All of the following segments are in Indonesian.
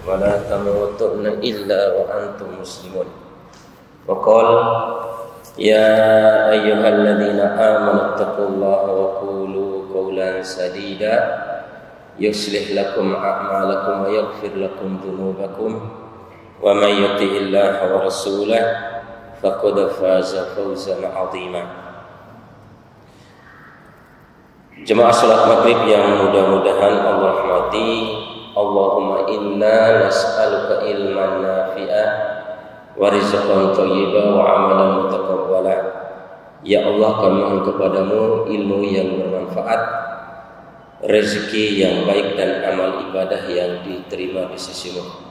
ولا تموتن إلا وأنتم مسلمون. وقال يا أيها الذين آمنوا اتقوا الله وقولوا قولا سديدا يصلح لكم أعمالكم ويغفر لكم ذنوبكم ومن يطع الله ورسوله فقد فاز فوزا عظيما. Jemaah salat maghrib yang mudah-mudahan Allah rahmati, Allahumma inna nas'aluka ilman nafi'ah wa rizqan thayyiban wa amalan mutaqabbala. Ya Allah, kami mohon kepadamu ilmu yang bermanfaat, rezeki yang baik dan amal ibadah yang diterima di sisi-Mu.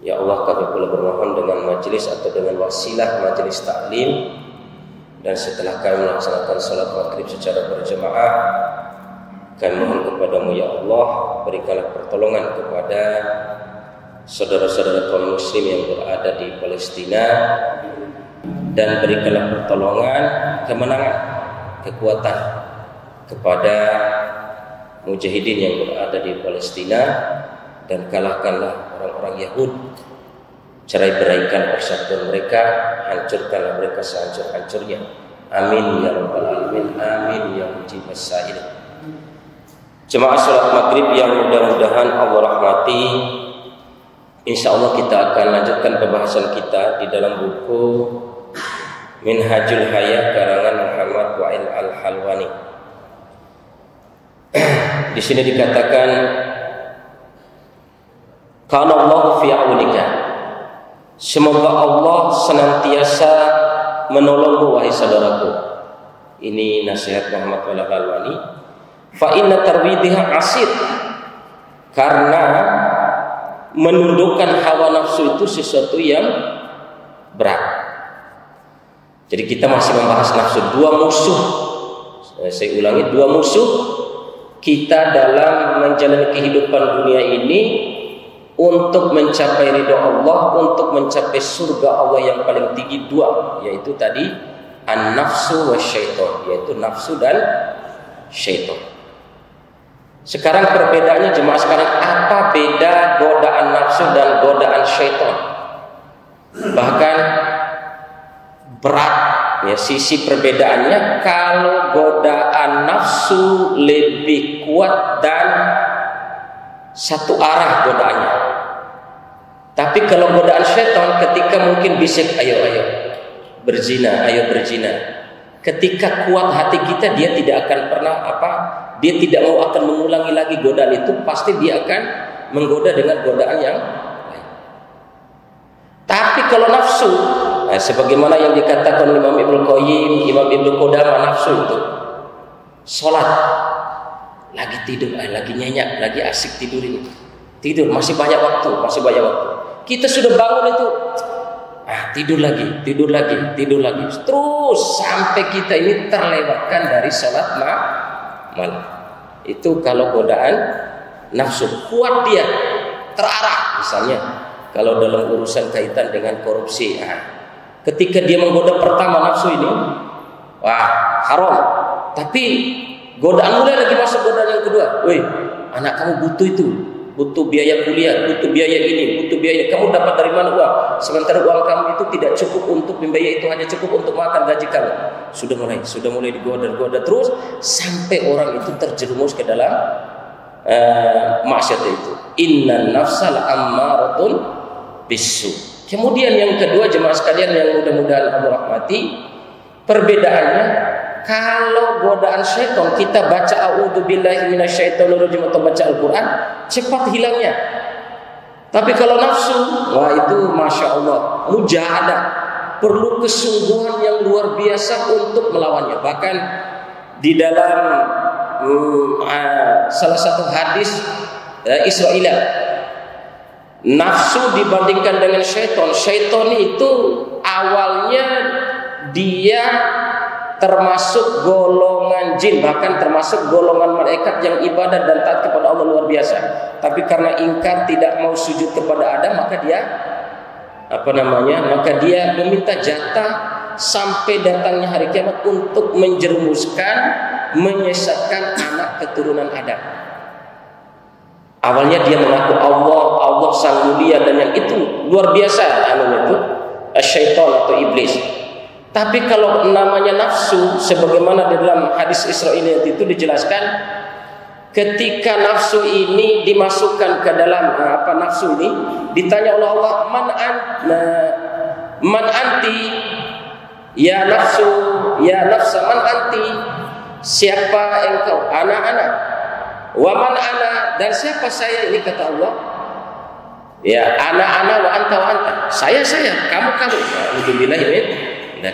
Ya Allah, kami pula bermohon dengan majelis atau dengan wasilah majelis taklim, dan setelah kami melaksanakan salat maghrib secara berjamaah, kami mohon kepadamu ya Allah, berikanlah pertolongan kepada saudara-saudara kaum muslim yang berada di Palestina, dan berikanlah pertolongan, kemenangan, kekuatan kepada mujahidin yang berada di Palestina, dan kalahkanlah orang-orang Yahudi, cerai-beraikan persatuan mereka, hancurkanlah mereka sehancur-hancurnya. Amin ya rabbal alamin, amin ya mujibas sa'il. Jemaah salat maghrib yang mudah-mudahan Allah rahmati, insyaallah kita akan lanjutkan pembahasan kita di dalam buku Minhajul Hayah karangan Muhammad Wa'il Al-Halwani. Di sini dikatakan kana Allah fi aunika, semoga Allah senantiasa menolongmu wahai saudaraku. Ini nasihat Muhammad Wa'il Al-Halwani. Fa inna tarwidiha asir, karena menundukkan hawa nafsu itu sesuatu yang berat. Jadi kita masih membahas nafsu, dua musuh. Saya ulangi, dua musuh kita dalam menjalani kehidupan dunia ini untuk mencapai ridha Allah, untuk mencapai surga Allah yang paling tinggi, dua, yaitu tadi an-nafsu wa syaitan, yaitu nafsu dan syaitan. Sekarang perbedaannya jemaah sekarang, apa beda godaan nafsu dan godaan syaitan? Bahkan berat ya sisi perbedaannya. Kalau godaan nafsu lebih kuat dan satu arah godaannya. Tapi kalau godaan syaitan, ketika mungkin bisik ayo berzina, ayo berzina. Ketika kuat hati kita, dia tidak akan pernah dia tidak mau akan mengulangi lagi godaan itu, pasti dia akan menggoda dengan godaan yang lain. Tapi kalau nafsu, sebagaimana yang dikatakan Imam Ibnu Qayyim, Imam Ibnu Qudamah, nafsu itu sholat, lagi tidur, lagi nyenyak, lagi asik tidur ini, tidur masih banyak waktu. Kita sudah bangun itu, tidur lagi, terus sampai kita ini terlewatkan dari sholat malam. Itu kalau godaan nafsu kuat, dia terarah. Misalnya kalau dalam urusan kaitan dengan korupsi, ketika dia menggoda pertama nafsu ini, haram. Tapi godaan mulai lagi masuk godaan yang kedua. Anak kamu butuh itu, butuh biaya kuliah, butuh biaya ini, butuh biaya. Kamu dapat dari mana uang? Sementara uang kamu itu tidak cukup untuk membayar itu, hanya cukup untuk makan gaji kamu. Sudah mulai digoda terus sampai orang itu terjerumus ke dalam maksiat itu. Innan nafsa la'ammaratun bisu. Kemudian yang kedua jemaah sekalian yang mudah-mudahan Allah rahmati, perbedaannya, kalau godaan syaitan kita baca a'udzubillahi minasyaitonirrajim atau baca Al-Quran, cepat hilangnya. Tapi kalau nafsu, itu masya Allah, mujahadah, perlu kesungguhan yang luar biasa untuk melawannya. Bahkan di dalam salah satu hadis Israiliyah, nafsu dibandingkan dengan syaitan. Syaitan itu awalnya dia termasuk golongan jin, bahkan termasuk golongan malaikat yang ibadah dan taat kepada Allah luar biasa. Tapi karena ingkar tidak mau sujud kepada Adam, maka dia maka dia meminta jatah sampai datangnya hari kiamat untuk menjerumuskan, menyesatkan anak keturunan Adam. Awalnya dia mengaku Allah sang mulia dan yang itu luar biasa itu syaitan atau iblis. Tapi kalau namanya nafsu, sebagaimana di dalam hadis Israiliyat itu dijelaskan, ketika nafsu ini dimasukkan ke dalam nafsu ini, ditanya oleh Allah, man anti ya nafsu ya nafsa man anti, siapa engkau? Ana. Wa man ana, dan siapa saya? Ini kata Allah. Ya, ana wa anta wa anta. Saya, kamu. Alhamdulillah ini. Dan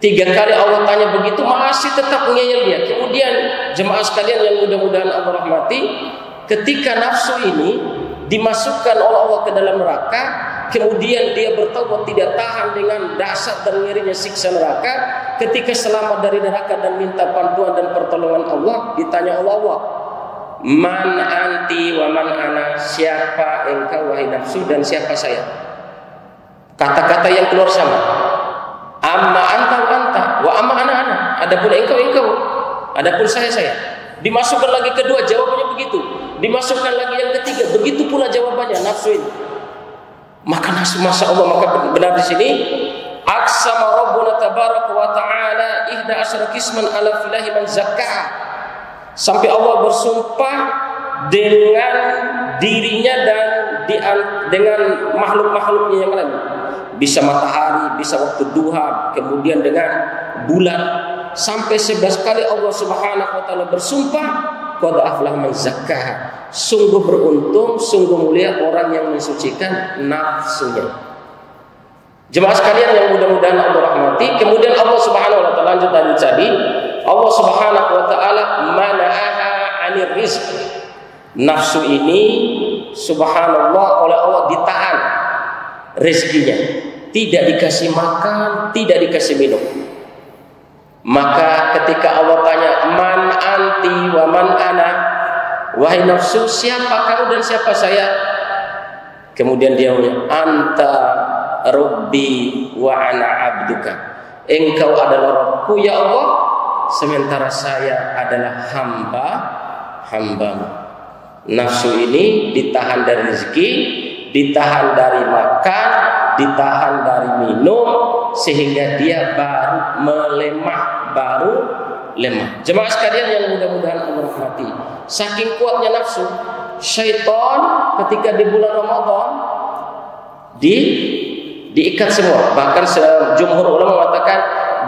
3 kali Allah tanya begitu, masih tetap ngeyel dia. Kemudian jemaah sekalian yang mudah-mudahan Allah rahmati, ketika nafsu ini dimasukkan oleh Allah ke dalam neraka, kemudian dia bertaubat tidak tahan dengan dahsyat dan ngerinya siksa neraka, ketika selamat dari neraka dan minta bantuan dan pertolongan Allah, ditanya oleh Allah, man anti wa man ana, siapa engkau wahai nafsu dan siapa saya? Kata-kata yang keluar sama, amma anta wa anta wa amma ana. Adapun engkau, adapun saya. Dimasukkan lagi kedua, jawabannya begitu. Dimasukkan lagi yang ketiga, begitu pula jawabannya nafsu ini. Maka nafsu, masya Allah, maka benar di sini, aqsama rabbuna tabaraka wa ta'ala 11 qisman ala filahi man zakkaha. Sampai Allah bersumpah dengan dirinya dan dengan makhluk-makhluknya yang lain. Bisa matahari, bisa waktu duha, kemudian dengan bulan. Sampai 11 kali Allah Subhanahu wa taala bersumpah, qad aflaha man zakkaha. Sungguh beruntung, sungguh mulia orang yang mensucikan nafsunya. Jemaah sekalian yang mudah-mudahan Allah rahmati, kemudian Allah Subhanahu wa taala lanjut tadi, Allah Subhanahu wa taala mana'aha 'anir rizq. Nafsu ini subhanallah oleh Allah ditahan rezekinya, tidak dikasih makan, tidak dikasih minum. Maka ketika Allah tanya, man anti wa man ana, wahai nafsu, siapa kamu dan siapa saya? Kemudian dia bilang, anta rabbi wa ana abduka. Engkau adalah Rabbku ya Allah, sementara saya adalah hambamu. Nafsu ini ditahan dari rezeki, ditahan dari makan, ditahan dari minum, sehingga dia baru melemah. Jemaah sekalian yang mudah-mudahan Allah rahmati, saking kuatnya nafsu, syaitan ketika di bulan Ramadan diikat semua. Bahkan jumhur ulama mengatakan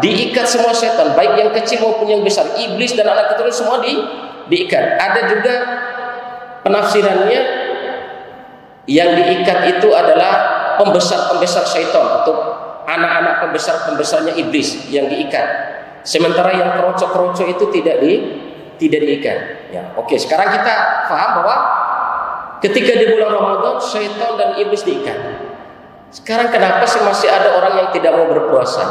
diikat semua syaitan, baik yang kecil maupun yang besar, iblis dan anak keturunan semua diikat. Ada juga penafsirannya yang diikat itu adalah pembesar syaitan atau anak-anak pembesarnya iblis yang diikat. Sementara yang keroco itu tidak diikat. Ya, oke. Sekarang kita paham bahwa ketika di bulan Ramadan syaitan dan iblis diikat. Sekarang kenapa sih masih ada orang yang tidak mau berpuasa?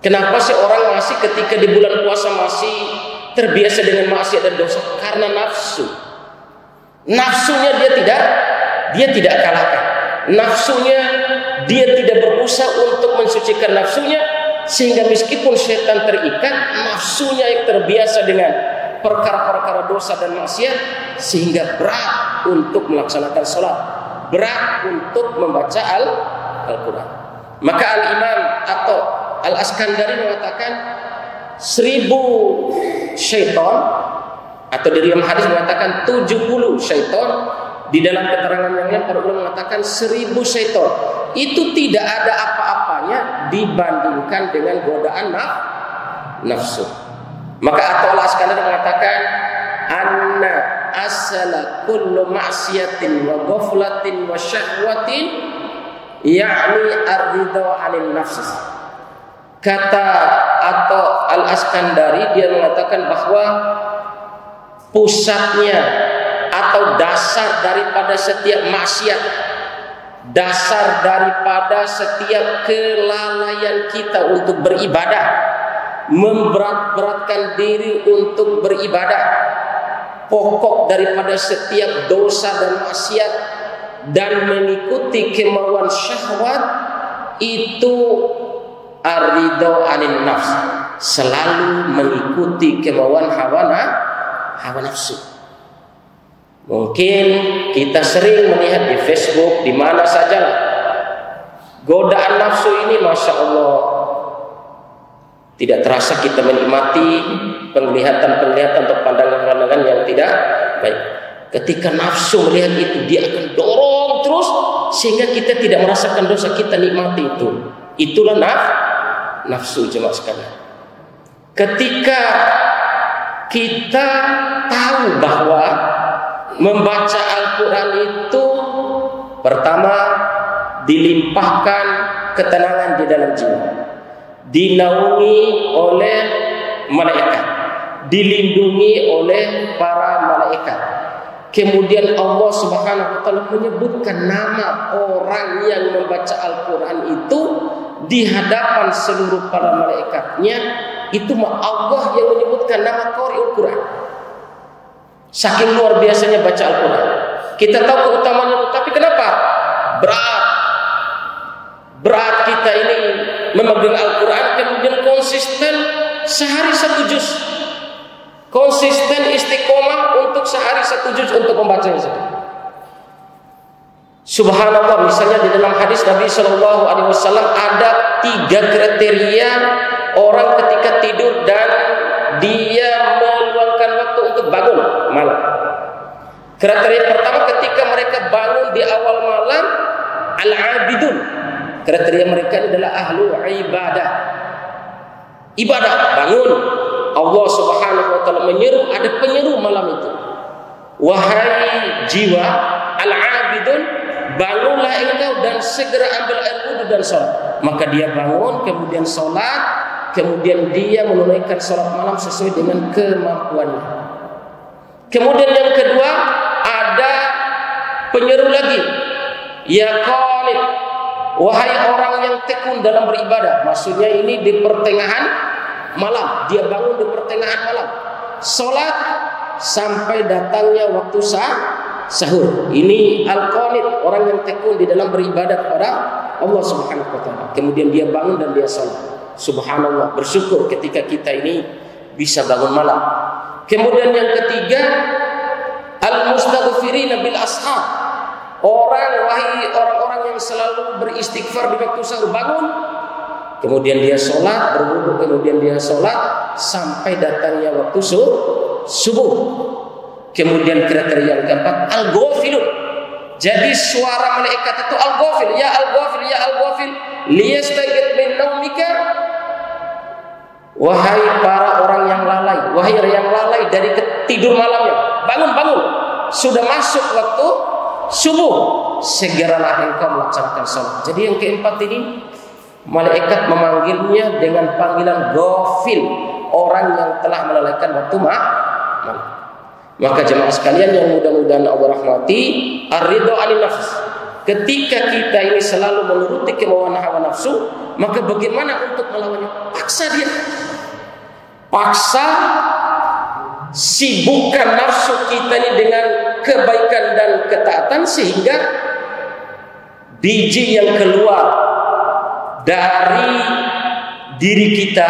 Kenapa sih orang masih ketika di bulan puasa masih terbiasa dengan maksiat dan dosa? Karena nafsu. Nafsunya dia tidak kalahkan. Nafsunya dia tidak berusaha untuk mensucikan nafsunya, sehingga meskipun syaitan terikat, nafsunya yang terbiasa dengan perkara-perkara dosa dan maksiat, sehingga berat untuk melaksanakan sholat, berat untuk membaca Al-Quran. Maka Al-Imam atau Al-Askandari mengatakan 1000 syaitan, atau di dalam hadis mengatakan 70 syaitan. Di dalam keterangan yang lain para ulama mengatakan 1000 syaitan. Itu tidak ada apa-apanya dibandingkan dengan godaan nafsu. Maka atau Allah Askandari mengatakan anna asala kullu ma'siyatin wa ghaflatin wa syahwatin ya'ni ar-ridha 'anil nafs. Kata atau Al-Askandari dia mengatakan bahwa pusatnya atau dasar daripada setiap maksiat, dasar daripada setiap kelalaian kita untuk beribadah, memberat-beratkan diri untuk beribadah, pokok daripada setiap dosa dan maksiat dan mengikuti kemauan syahwat itu ar-ridha 'anil nafs, selalu mengikuti kemauan hawa nafsu. Mungkin kita sering melihat di Facebook, di mana saja godaan nafsu ini, Masya Allah, tidak terasa kita menikmati penglihatan-penglihatan atau pandangan-pandangan yang tidak baik. Ketika nafsu melihat itu, dia akan dorong terus sehingga kita tidak merasakan dosa, kita nikmati itu. Itulah nafsu, jemaah sekalian. Ketika kita tahu bahwa membaca Al-Quran itu pertama dilimpahkan ketenangan di dalam jiwa, dinaungi oleh malaikat, dilindungi oleh para malaikat. Kemudian Allah Subhanahu wa taala menyebutkan nama orang yang membaca Al-Quran itu di hadapan seluruh para malaikatnya. Itu Allah yang menyebutkan nama qari'ul Quran. Saking luar biasanya baca Al-Quran. Kita tahu keutamaannya, tapi kenapa? Berat kita ini memegang Al-Quran, kemudian konsisten sehari 1 juz. Konsisten istiqomah untuk sehari 1 juz untuk membacanya. Subhanallah, misalnya di dalam hadis Nabi Shallallahu Alaihi Wasallam ada 3 kriteria orang ketika tidur dan dia meluangkan waktu untuk bangun malam. Kriteria pertama, ketika mereka bangun di awal malam, al-abidun. Kriteria mereka adalah ahlu ibadah. Ibadah, bangun. Allah Subhanahu wa taala menyeru, ada penyeru malam itu. Wahai jiwa al-abidun, bangunlah engkau dan segera ambil air wudu dan sholat. Maka dia bangun, kemudian sholat, kemudian dia menunaikan sholat malam sesuai dengan kemampuannya. Kemudian yang kedua, ada penyeru lagi, ya qanit, wahai orang yang tekun dalam beribadah. Maksudnya ini di pertengahan malam, dia bangun di pertengahan malam, sholat sampai datangnya waktu sahur. Ini al-qanit, orang yang tekun di dalam beribadah kepada Allah Subhanahu wa taala. Kemudian dia bangun dan dia sholat. Subhanallah, bersyukur ketika kita ini bisa bangun malam. Kemudian yang ketiga, al-mustaghfirina bil ashab, orang-orang yang selalu beristighfar di waktu sahur. Bangun, kemudian dia sholat, berwudu, kemudian dia sholat sampai datangnya waktu subuh. Kemudian kriteria yang keempat, al-ghafilun. Jadi suara malaikat itu al-ghafil, ya al-ghafil, ya al-ghafil, liyastaqid min naumika. Wahai para orang yang lalai, wahai yang lalai dari tidur malamnya, bangun, sudah masuk waktu subuh, segeralah engkau melaksanakan sholat. Jadi yang keempat ini, malaikat memanggilnya dengan panggilan ghafil, orang yang telah melalaikan waktu malam. Maka jemaah sekalian yang mudah-mudahan Allah rahmati, ar-ridha 'anil nafs. Ketika kita ini selalu menuruti kemauan hawa nafsu, maka bagaimana untuk melawannya? Paksa dia. Paksa, sibukkan nafsu kita ini dengan kebaikan dan ketaatan, sehingga biji yang keluar dari diri kita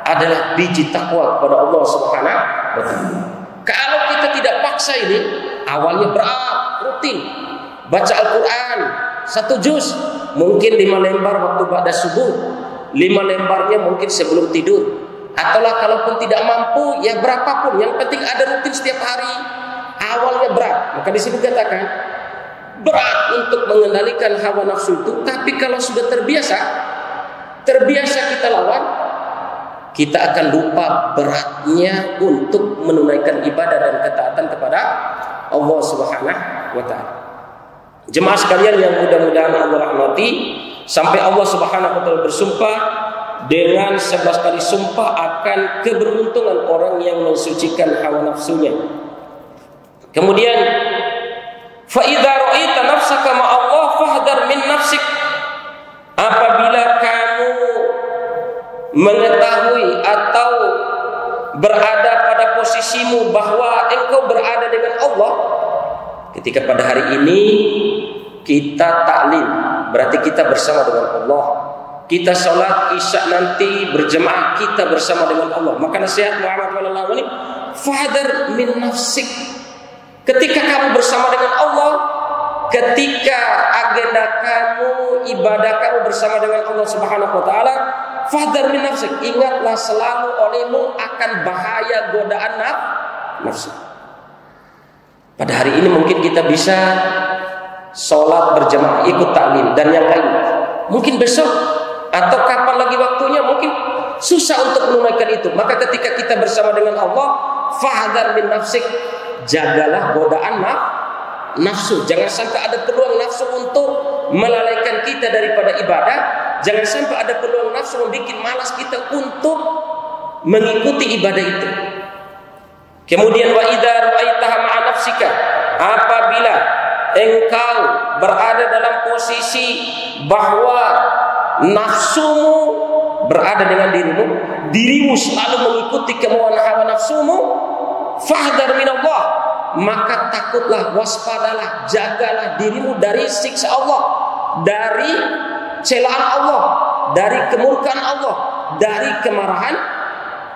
adalah biji takwa kepada Allah Subhanahu wa taala. Kalau kita tidak paksa ini, awalnya berat, rutin baca Al-Quran 1 juz, mungkin 5 lembar waktu ba'da subuh, 5 lembarnya mungkin sebelum tidur, ataulah kalaupun tidak mampu, ya berapapun, yang penting ada rutin setiap hari. Awalnya berat, maka di sini dikatakan berat untuk mengendalikan hawa nafsu itu. Tapi kalau sudah terbiasa kita lawan, kita akan lupa beratnya untuk menunaikan ibadah dan ketaatan kepada Allah Subhanahu wa taala. Jemaah sekalian yang mudah-mudahan Allah rahmati, sampai Allah Subhanahu wa taala bersumpah dengan 11 kali sumpah akan keberuntungan orang yang mensucikan hawa nafsunya. Kemudian, fa idza ra'aita nafsaka ma Allah fahdar min nafsik. Apabila kamu mengetahui atau berada pada posisimu bahwa engkau berada dengan Allah, ketika pada hari ini kita taklim, berarti kita bersama dengan Allah. Kita sholat isya nanti berjemaah, kita bersama dengan Allah. Maka nasihat Muhammad sallallahu alaihi wasallam, fahdar min nafsik. Ketika kamu bersama dengan Allah, ketika agenda kamu, ibadah kamu bersama dengan Allah Subhanahu wa taala, fahdhar min nafsik, ingatlah selalu olehmu akan bahaya godaan nafsu. Pada hari ini mungkin kita bisa sholat berjamaah, ikut taklim dan yang lain. Mungkin besok atau kapan lagi waktunya mungkin susah untuk menunaikan itu. Maka ketika kita bersama dengan Allah, fahdhar min nafsik, jagalah godaan nafsu. Jangan sampai ada peluang nafsu untuk melalaikan kita daripada ibadah. Jangan sampai ada peluang nafsu membuat malas kita untuk mengikuti ibadah itu. Kemudian wa idza ra'aitaha ma'a nafsika, apabila engkau berada dalam posisi bahwa nafsumu berada dengan dirimu selalu mengikuti kemauan hawa nafsumu, fahdhar minallah, maka takutlah, waspadalah, jagalah dirimu dari siksa Allah, dari celaan Allah, dari kemurkaan Allah, dari kemarahan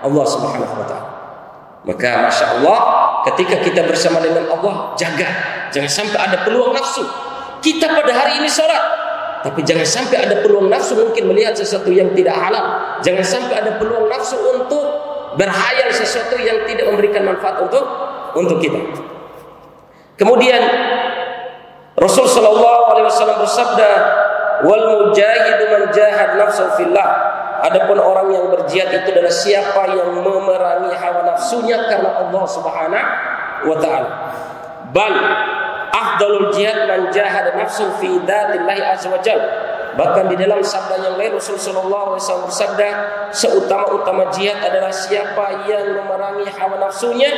Allah Subhanahu wa taala. Maka Masya Allah, ketika kita bersama dengan Allah, jaga, jangan sampai ada peluang nafsu. Kita pada hari ini sholat, tapi jangan sampai ada peluang nafsu mungkin melihat sesuatu yang tidak halal. Jangan sampai ada peluang nafsu untuk berhayal sesuatu yang tidak memberikan manfaat untuk kita. Kemudian Rasul sallallahu alaihi wasallam bersabda, wal mujahidu man jahad nafsahu fillah. Adapun orang yang berjihad itu adalah siapa yang memerangi hawa nafsunya karena Allah Subhanahu wa taala. Bal afdalul jihad man jahada nafsuhu fi dzatillahi azza wajalla. Bahkan di dalam sabda yang lain Rasul sallallahu alaihi wasallam bersabda, seutama-utama jihad adalah siapa yang memerangi hawa nafsunya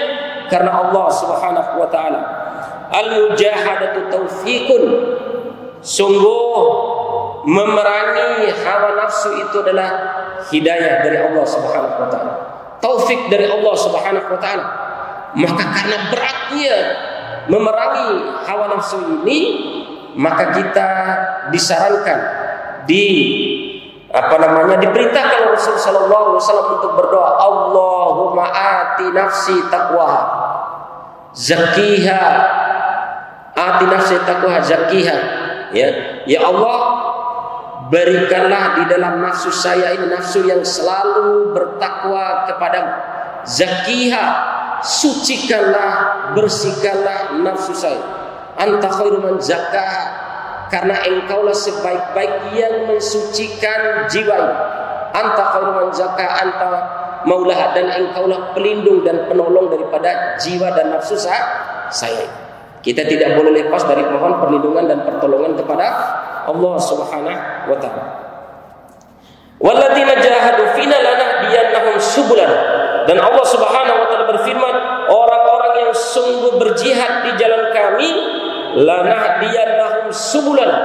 karena Allah Subhanahu wa taala. Al-mujahadatu taufiqun, sungguh memerangi hawa nafsu itu adalah hidayah dari Allah Subhanahu wa taala, taufik dari Allah Subhanahu wa taala. Maka karena beratnya memerangi hawa nafsu ini, maka kita disarankan, diperintahkan oleh Rasul sallallahu alaihi wasallam untuk berdoa, Allahumma ati nafsi taqwaha zakkiha, ati nafsi taqwaha zakkiha. Ya Allah, berikanlah di dalam nafsu saya ini nafsu yang selalu bertakwa kepadamu. Zakiha, sucikanlah, bersihkanlah nafsu saya. Anta khairu man zakkaha, karena engkaulah sebaik-baik yang mensucikan jiwa ini. Anta khairu man zakkaha anta maulaha, dan engkaulah pelindung dan penolong daripada jiwa dan nafsu saya. Kita tidak boleh lepas dari mohon perlindungan dan pertolongan kepada Allah Subhanahu wa taala. Walladzina jahadu fina lanahdiyannahum subulana. Dan Allah Subhanahu wa taala berfirman, orang-orang yang sungguh berjihad di jalan kami, lanahdiyannahum subulana,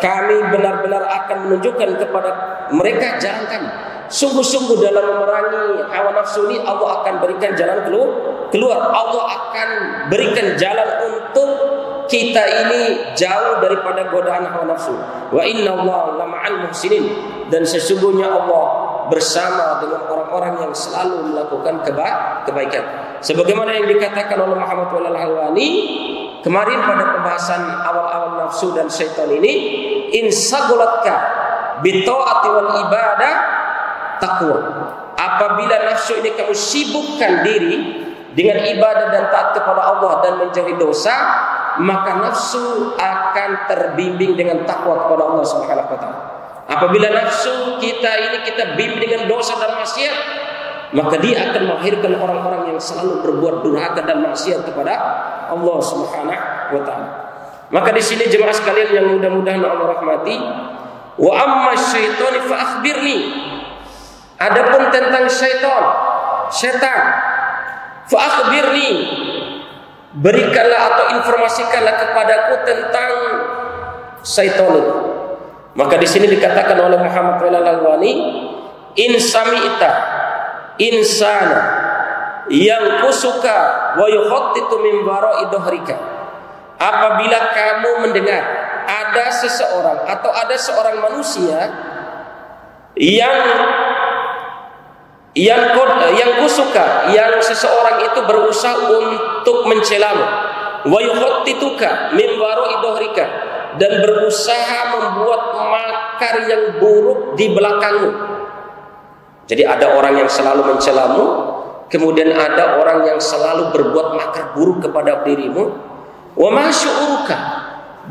kami benar-benar akan menunjukkan kepada mereka jalan kami. Sungguh-sungguh dalam memerangi hawa nafsu ini Allah akan berikan jalan keluar. Allah akan berikan jalan untuk kita ini jauh daripada godaan hawa nafsu. Wa innallaha lama'al muhsinin, dan sesungguhnya Allah bersama dengan orang-orang yang selalu melakukan kebaikan. Sebagaimana yang dikatakan oleh Muhammad Al-Halwani kemarin pada pembahasan awal-awal nafsu dan syaitan ini, insagulatka bita'ati wal ibadah taqwa. Apabila nafsu ini kamu sibukkan diri dengan ibadah dan taat kepada Allah dan menjauhi dosa, maka nafsu akan terbimbing dengan takwa kepada Allah Subhanahu wa taala. Apabila nafsu kita bimbing dengan dosa dan maksiat, maka dia akan melahirkan orang-orang yang selalu berbuat durhaka dan maksiat kepada Allah Subhanahu wa taala. Maka di sini jemaah sekalian yang mudah-mudahan Allah rahmati, wa amma syaitani fa akhbirni. Adapun tentang setan, fa akhbirni, berikanlah atau informasikanlah kepadaku tentang syaitan itu. Maka di sini dikatakan oleh Muhammad Al-Alwani, in sami'ta insana yang kusuka wa yukhattitu min wara'i dhahrika. Apabila kamu mendengar ada seseorang atau ada seorang manusia yang kusuka, yang seseorang itu berusaha untuk mencelamu, wa yukhattituka min wara'i dhahrika, dan berusaha membuat makar yang buruk di belakangmu. Jadi ada orang yang selalu mencelamu, kemudian ada orang yang selalu berbuat makar buruk kepada dirimu. Wa ma syu'uruka,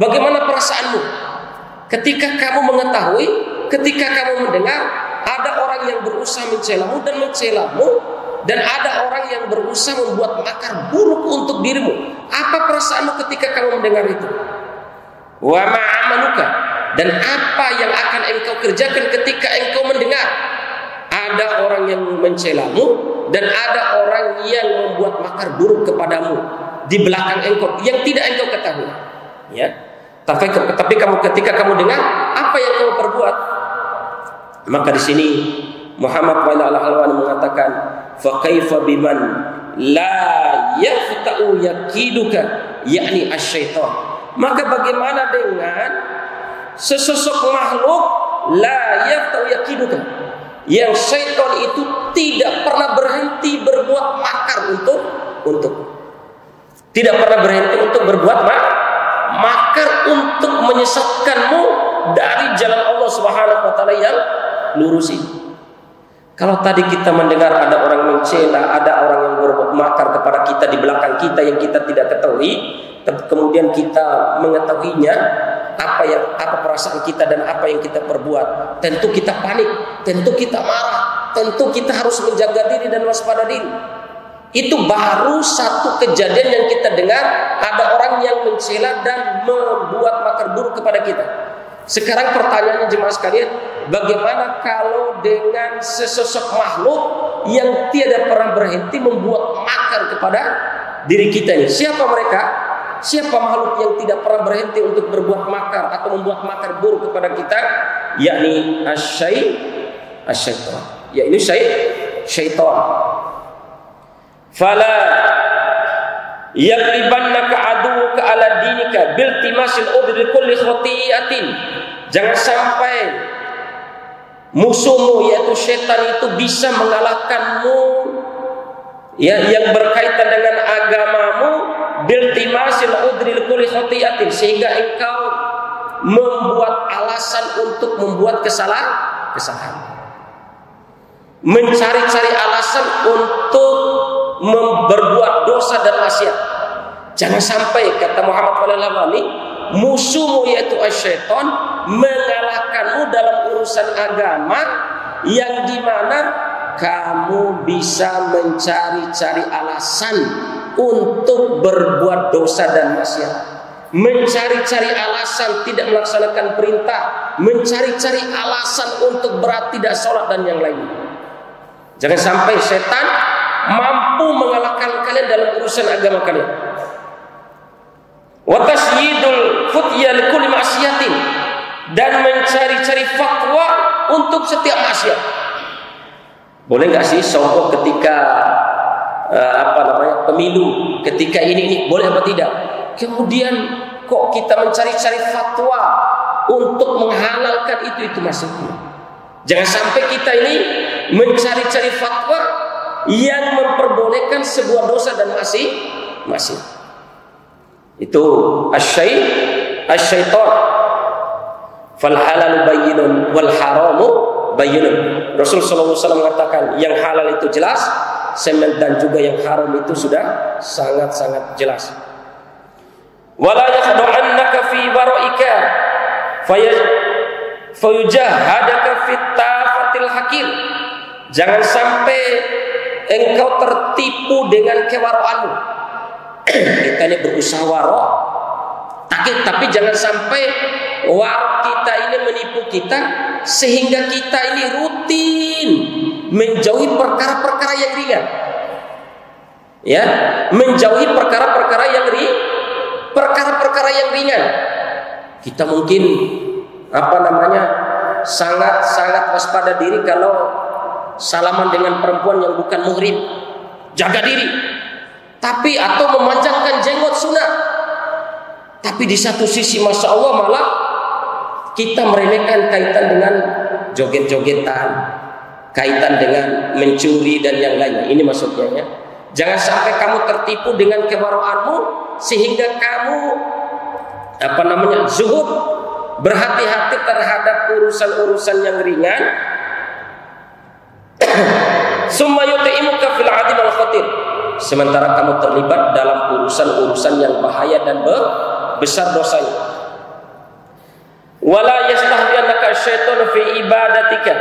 bagaimana perasaanmu ketika kamu mengetahui, ketika kamu mendengar ada orang yang berusaha mencelamu dan ada orang yang berusaha membuat makar buruk untuk dirimu. Apa perasaanmu ketika kamu mendengar itu? Wa ma amaluka, dan apa yang akan engkau kerjakan ketika engkau mendengar ada orang yang mencelamu dan ada orang yang membuat makar buruk kepadamu di belakang engkau yang tidak engkau ketahui, ya. Tapi kamu ketika kamu dengar, apa yang kamu perbuat? Maka di sini Muhammad bin Al-Halwani mengatakan, fa kaifa biman la yafta'u yakiduka, yakni asyaitan. Maka bagaimana dengan sesosok makhluk la yafta'u yakiduka, yang syaitan itu tidak pernah berhenti berbuat makar untuk tidak pernah berhenti untuk berbuat makar untuk menyesatkanmu dari jalan Allah Subhanahu wa taala yang lurus ini. Kalau tadi kita mendengar ada orang mencela, ada orang yang berbuat makar kepada kita di belakang kita yang kita tidak ketahui, kemudian kita mengetahuinya, apa perasaan kita dan apa yang kita perbuat, tentu kita panik, tentu kita marah, tentu kita harus menjaga diri dan waspada diri. Itu baru satu kejadian yang kita dengar, ada orang yang mencela dan membuat makar buruk kepada kita. Sekarang pertanyaannya jemaah sekalian, bagaimana kalau dengan sesosok makhluk yang tiada pernah berhenti membuat makar kepada diri kita ini? Siapa mereka? Siapa makhluk yang tidak pernah berhenti untuk berbuat makar atau membuat makar buruk kepada kita? Yakni asyaitan. Yakni syaitan. Fala yaglibannaka aduwuka ala dinika bil timasil udri kulli khati'atin. Jangan sampai musuhmu yaitu setan itu bisa mengalahkanmu, ya, yang berkaitan dengan agamamu, bil timasil udri kulli khati'atin, sehingga engkau membuat alasan untuk membuat kesalahan. Mencari-cari alasan untuk berbuat dosa dan maksiat. Jangan sampai, kata Muhammad Al-Halwani, musuhmu yaitu asyaitan mengalahkanmu dalam urusan agama, yang dimana kamu bisa mencari-cari alasan untuk berbuat dosa dan maksiat, mencari-cari alasan tidak melaksanakan perintah, mencari-cari alasan untuk berat tidak sholat dan yang lainnya. Jangan sampai setan mampu mengalahkan kalian dalam urusan agama kalian. Wa tasyidul futya likulli ma'siyatin, dan mencari-cari fatwa untuk setiap maksiat. Boleh enggak sih sogok ketika pemilu, ketika ini boleh apa tidak? Kemudian kok kita mencari-cari fatwa untuk menghalalkan itu maksudnya. Jangan sampai kita ini mencari-cari fatwa yang memperbolehkan sebuah dosa dan maksiat. Itu asyaitan. Fal halalu bayyinun wal haramu bayyinun. Rasul sallallahu alaihi wasallam mengatakan yang halal itu jelas, dan juga yang haram itu sudah sangat-sangat jelas. Wala yakhda'annaka fi bara'ika fayujahadaka fit tafatil hakir. Jangan sampai engkau tertipu dengan kewaroanmu. Kita ini berusaha waro, tapi jangan sampai waro kita ini menipu kita, sehingga kita ini rutin menjauhi perkara-perkara yang ringan, ya, menjauhi perkara-perkara yang ringan. Kita mungkin sangat waspada diri kalau salaman dengan perempuan yang bukan muhrim, jaga diri. Tapi atau memanjangkan jenggot sunnah. Tapi di satu sisi masya Allah malah kita meremehkan kaitan dengan joget-jogetan, kaitan dengan mencuri dan yang lainnya. Ini maksudnya, ya. Jangan sampai kamu tertipu dengan kewaroanmu sehingga kamu zuhud, berhati-hati terhadap urusan-urusan yang ringan. Summa yuti'imuka fil 'adim wal khatir. Sementara kamu terlibat dalam urusan-urusan yang bahaya dan besar dosanya. Wala yastahdiyannaka syaitan fi ibadatika.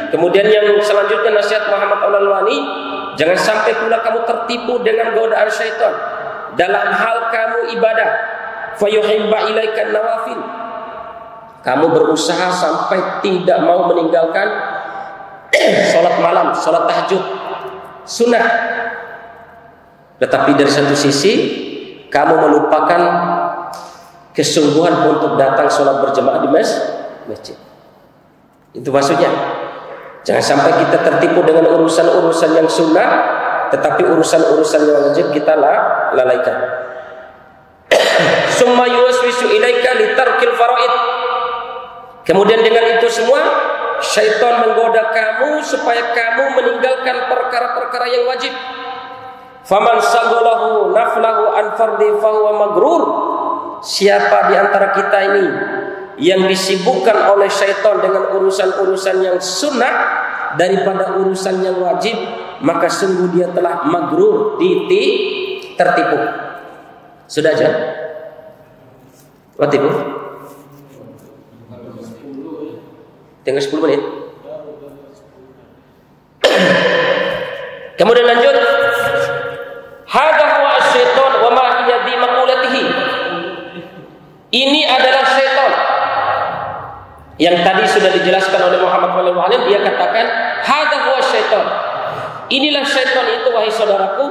Kemudian yang selanjutnya nasihat Muhammad Al-Alwani, jangan sampai pula kamu tertipu dengan godaan syaitan dalam hal kamu ibadah. Fayuhibba ilaika nawafil. Kamu berusaha sampai tidak mau meninggalkan sholat malam, sholat tahajud, sunnah. Tetapi dari satu sisi kamu melupakan kesungguhan untuk datang sholat berjamaah di masjid. Itu maksudnya. Jangan sampai kita tertipu dengan urusan-urusan yang sunnah, tetapi urusan-urusan yang wajib kita lalaikan. Summa yuwaswisu ilaika litarkil faraid. Kemudian dengan itu semua syaitan menggoda kamu supaya kamu meninggalkan perkara-perkara yang wajib. Faman sagolahu naflahu an fardi fahuwa magrur. Siapa di antara kita ini yang disibukkan oleh syaitan dengan urusan-urusan yang sunnah daripada urusan yang wajib, maka sungguh dia telah magrur, tertipu. Sudah aja? Tipu? Tinggal 10 menit. Kemudian lanjut. Hadha huwa asy-syaitan wa ma hiya bi maqulatihi. Ini adalah syaitan. Yang tadi sudah dijelaskan oleh Muhammad Al-Alwani, dia katakan hadha huwa syaitan. Inilah syaitan itu wahai saudaraku,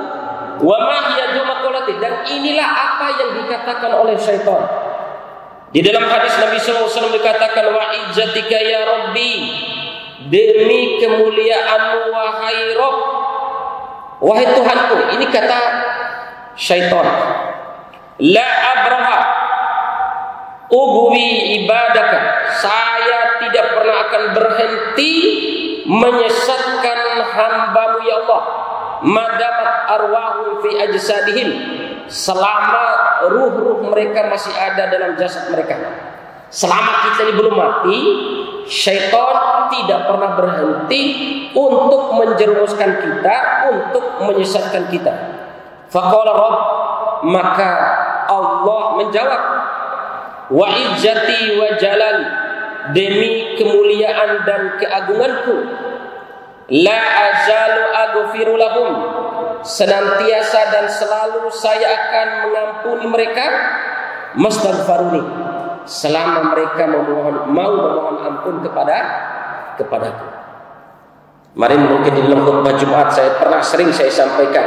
wa ma hiya bi maqulatihi, dan inilah apa yang dikatakan oleh syaitan. Di dalam hadis Nabi SAW dikatakan wa izzatika ya Rabbi, demi kemuliaanmu wahai Rabb, wahai Tuhanku. Ini kata syaitan. La abraha ubwi ibadaka, saya tidak pernah akan berhenti menyesatkan hambamu ya Allah, madamat arwahum fi ajsadihim, selama ruh-ruh mereka masih ada dalam jasad mereka. Selama kita ini belum mati, syaitan tidak pernah berhenti untuk menjerumuskan kita, untuk menyesatkan kita. Faqala Rabb, maka Allah menjawab, wa izzati wa jalali, demi kemuliaan dan keagunganku, la azalu aghfiru lahum, senantiasa dan selalu saya akan mengampuni mereka, mastaghfaruni, selama mereka mau memohon ampun kepadaku. Kemarin mungkin di dalam khutbah Jumat sering saya sampaikan,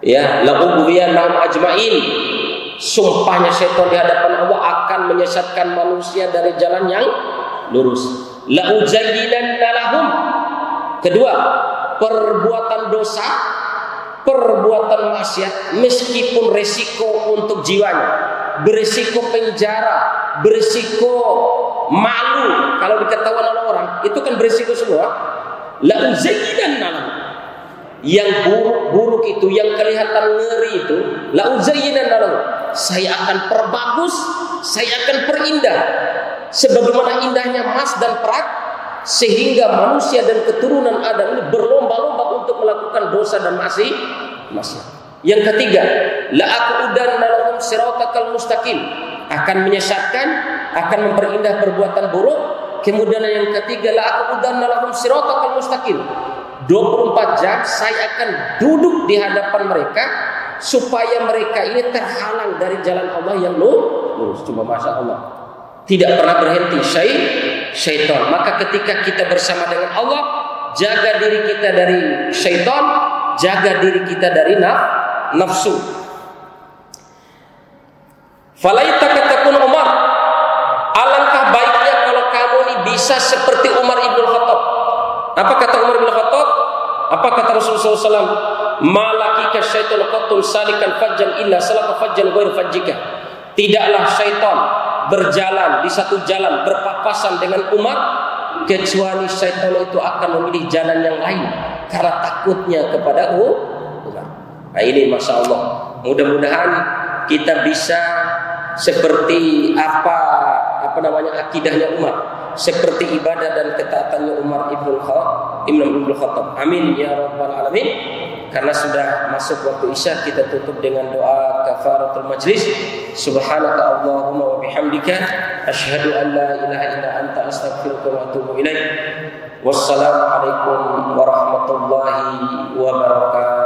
ya, la ubwiyannahum ajmain, sumpahnya syaitan di hadapan Allah akan menyesatkan manusia dari jalan yang lurus. La uzayyinanna lahum. Kedua, perbuatan dosa, perbuatan maksiat, meskipun resiko untuk jiwanya, berisiko penjara, berisiko malu kalau diketahuan oleh orang, itu kan berisiko semua. La uzayyinanna lahum. Yang buruk-buruk itu, yang kelihatan ngeri itu, la uzayyinanna lahum, saya akan perbagus, saya akan perindah sebagaimana indahnya emas dan perak, sehingga manusia dan keturunan Adam ini berlomba-lomba untuk melakukan dosa dan maksiat. Yang ketiga, la aqudanna lahum siratakal mustaqim, akan menyesatkan, akan memperindah perbuatan buruk. Kemudian yang ketiga, la aqudanna lahum siratakal mustaqim, 24 jam saya akan duduk di hadapan mereka supaya mereka ini terhalang dari jalan Allah yang lurus. Cuma masya Allah, tidak pernah berhenti syaitan. Maka ketika kita bersama dengan Allah, jaga diri kita dari syaitan, jaga diri kita dari nafsu. Falaitaka takun Umar, alangkah baiknya kalau kamu ini bisa seperti Umar ibn Khattab. Apa kata Umar bin Khattab? Apa kata Rasulullah SAW? Malakika syaitan qattun salikan fajjan illa salaka fajjan ghair fajjika. Tidaklah syaitan berjalan di satu jalan berpapasan dengan umat, kecuali syaitan itu akan memilih jalan yang lain karena takutnya kepada umat. Nah, ini Masya Allah. Mudah-mudahan kita bisa seperti apa namanya akidahnya Umar, seperti ibadah dan ketaatannya Umar Ibn Khattab. Amin ya rabbal alamin. Karena sudah masuk waktu Isya, kita tutup dengan doa kafaratul majlis. Subhanaka Allahumma wa bihamdika asyhadu an la ilaha illa anta astaghfiruka wa atubu ilaik. Wassalamualaikum warahmatullahi wabarakatuh.